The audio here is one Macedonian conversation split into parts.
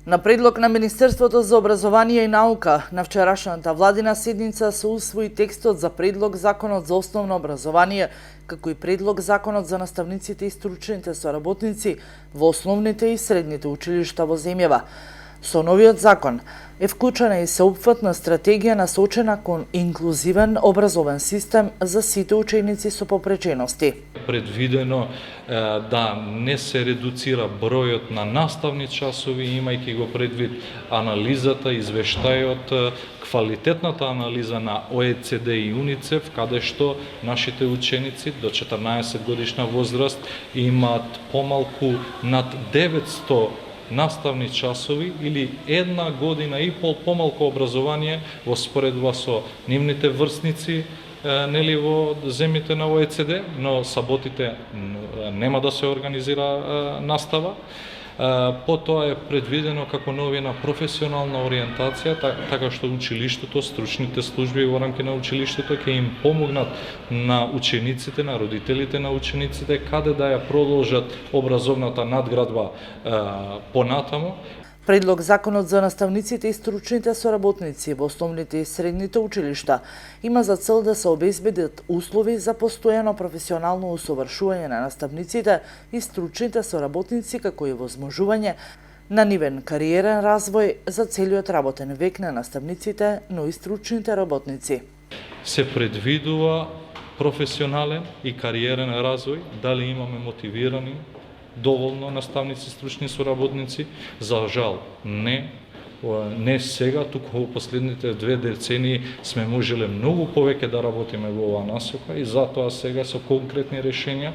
На предлог на Министерството за образование и наука, на вчерашната владина седница се усвои текстот за предлог законот за основно образование, како и предлог законот за наставниците и стручните соработници во основните и средните училишта во земјава. Со новиот закон е вклучена и сеопфатна стратегија насочена кон инклузивен образовен систем за сите ученици со попречености. Предвидено да не се редуцира бројот на наставни часови, имајќи го предвид анализата, извештајот, квалитетната анализа на ОЕЦД и УНИЦЕФ, каде што нашите ученици до 14 годишна возраст имаат помалку над 900 наставни часови или една година и пол помалку образование во споредба со нивните врсници нели во земјите на ОЕЦД, но саботите нема да се организира настава. Потоа е предвидено како новина професионална ориентација, така што училиштето, стручните служби во рамки на училиштето ќе им помогнат на учениците, на родителите на учениците, каде да ја продолжат образовната надградба понатаму. Предлог законот за наставниците и стручните соработници во основните и средните училишта има за цел да се обезбедат услови за постојано професионално усовршување на наставниците и стручните соработници, како и возможување на нивен кариерен развој за целиот работен век на наставниците, но и стручните работници. Се предвидува професионален и кариерен развој, дали имаме мотивирани доволно наставници, стручни соработници, за жал не сега, туку во последните 2 децении сме можеле многу повеќе да работиме во оваа насока и затоа сега со конкретни решенија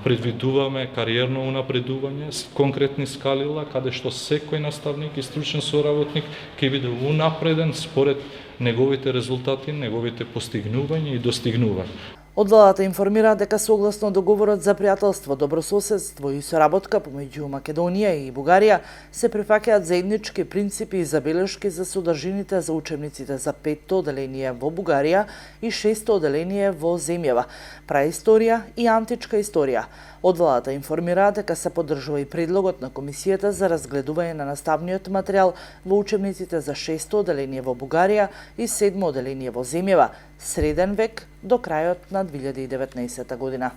предвидуваме кариерно унапредување, конкретни скалила, каде што секој наставник и стручен соработник ќе биде унапреден според неговите резултати, неговите постигнувања и достигнувања. Од владата информира дека согласно договорот за пријателство, добрососедство и соработка помеѓу Македонија и Бугарија се прифаќаат заеднички принципи и забелешки за содржините за учебниците за 5-то оделение во Бугарија и 6-то оделение во земјава, праисторија и античка историја. Од владата информира дека се поддржува и предлогот на Комисијата за разгледување на наставниот материјал во учебниците за 6-то оделение во Бугарија и 7-то оделение во земјава, среден век до крајот на 2019 година.